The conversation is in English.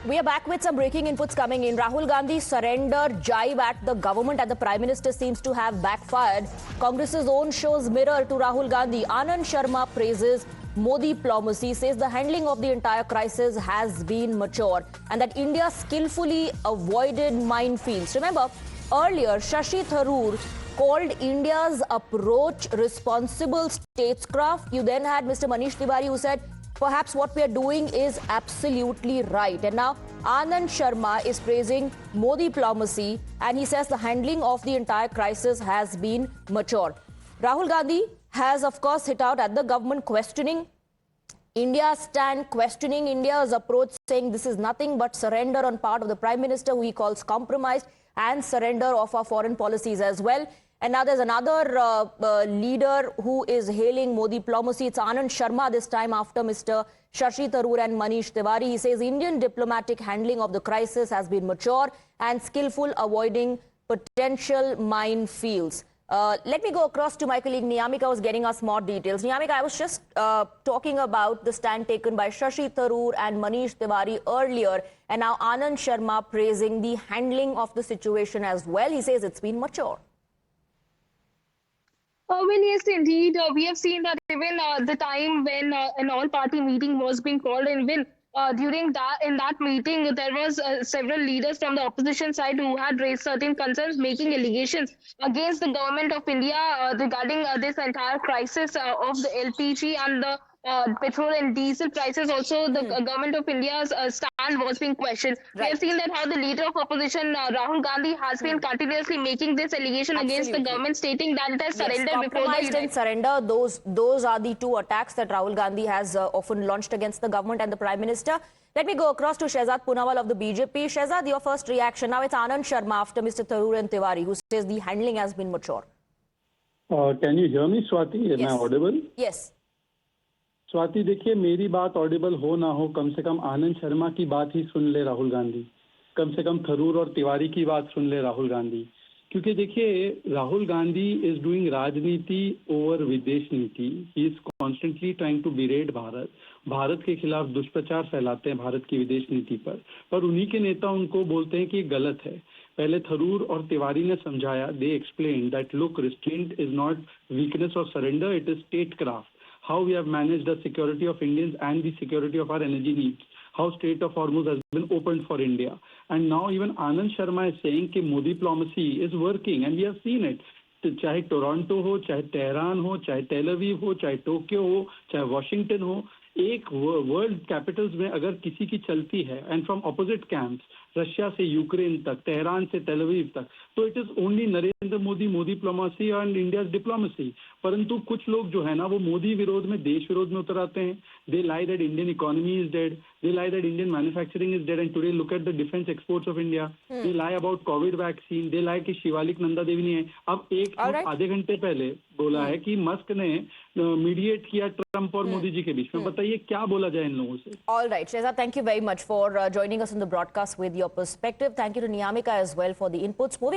We are back with some breaking inputs coming in. Rahul Gandhi's surrender jibe at the government and the Prime Minister seems to have backfired. Congress's own shows mirror to Rahul Gandhi. Anand Sharma praises Modi diplomacy, says the handling of the entire crisis has been mature and that India skillfully avoided minefields. Remember, earlier Shashi Tharoor called India's approach responsible statecraft. You then had Mr. Manish Tiwari who said, perhaps what we are doing is absolutely right. And now Anand Sharma is praising Modi diplomacy and he says the handling of the entire crisis has been mature. Rahul Gandhi has, of course, hit out at the government, questioning India's stand, questioning India's approach, saying this is nothing but surrender on part of the Prime Minister, who he calls compromise, and surrender of our foreign policies as well. And now there's another leader who is hailing Modi diplomacy. It's Anand Sharma this time after Mr. Shashi Tharoor and Manish Tiwari. He says Indian diplomatic handling of the crisis has been mature and skillful, avoiding potential minefields. Let me go across to my colleague Niyamika, who's getting us more details. Niyamika, I was just talking about the stand taken by Shashi Tharoor and Manish Tiwari earlier, and now Anand Sharma praising the handling of the situation as well. He says it's been mature. Well, yes, indeed. We have seen that even the time when an all-party meeting was being called, and when during that meeting, there was several leaders from the opposition side who had raised certain concerns, making allegations against the government of India regarding this entire crisis of the LPG and the petrol and diesel prices. Also, the government of India's stand was being questioned. Right. We have seen that how the leader of opposition, Rahul Gandhi, has been continuously making this allegation against the government, stating that it has surrendered before the and surrender. Those are the two attacks that Rahul Gandhi has often launched against the government and the Prime Minister. Let me go across to Shehzad Poonawal of the BJP. Shehzad, your first reaction. Now it's Anand Sharma after Mr. Tharoor and Tiwari, who says the handling has been mature. Can you hear me, Swati? Am I audible? Yes. Swati, देखिए, मेरी बात Audible हो ना हो, कम से कम आनंद शर्मा की बात ही सुन ले राहुल गांधी, कम से कम थरूर और तिवारी की बात सुन ले राहुल गांधी, क्योंकि देखिए राहुल गांधी इज डूइंग राजनीति ओवर विदेश नीति. He is constantly trying to berate Bharat के खिलाफ दुष्प्रचार फैलाते हैं भारत की विदेश नीति पर उन्हीं के नेता उनको बोलते हैं कि गलत है. पहले थरूर और तिवारी ने समझाया, they explain that look, restraint is not weakness और surrender, it is statecraft. How we have managed the security of Indians and the security of our energy needs. How Strait of Hormuz has been opened for India. And now even Anand Sharma is saying that Modi diplomacy is working, and we have seen it. चाहे Toronto हो, चाहे Tehran हो, चाहे तेल अवीव हो, चाहे Tokyo हो, चाहे वॉशिंगटन हो, एक वर्ल्ड कैपिटल्स में अगर किसी की चलती है, and from opposite camps, Russia से यूक्रेन तक, तेहरान से तेल अवीव तक, तो it is only Narendra Modi diplomacy and India diplomacy. परंतु कुछ लोग जो है ना, वो मोदी विरोध में, देश विरोध में उतर आते हैं. They lie that Indian economy is dead, they lie that Indian manufacturing is dead, and today look at the defense exports of India. They lie about COVID vaccine, they lie कि शिवालिक नंदा देवी नहीं है. अब एक आधे घंटे पहले बोला है कि मस्क ने मीडिएट किया ट्रंप और मोदी जी के बीच में. बताइए क्या बोला जाए इन लोगों से. All right, Shehzad, thank you very much for joining us on the broadcast with your perspective. Thank you to Niyamika as well for the inputs. Moving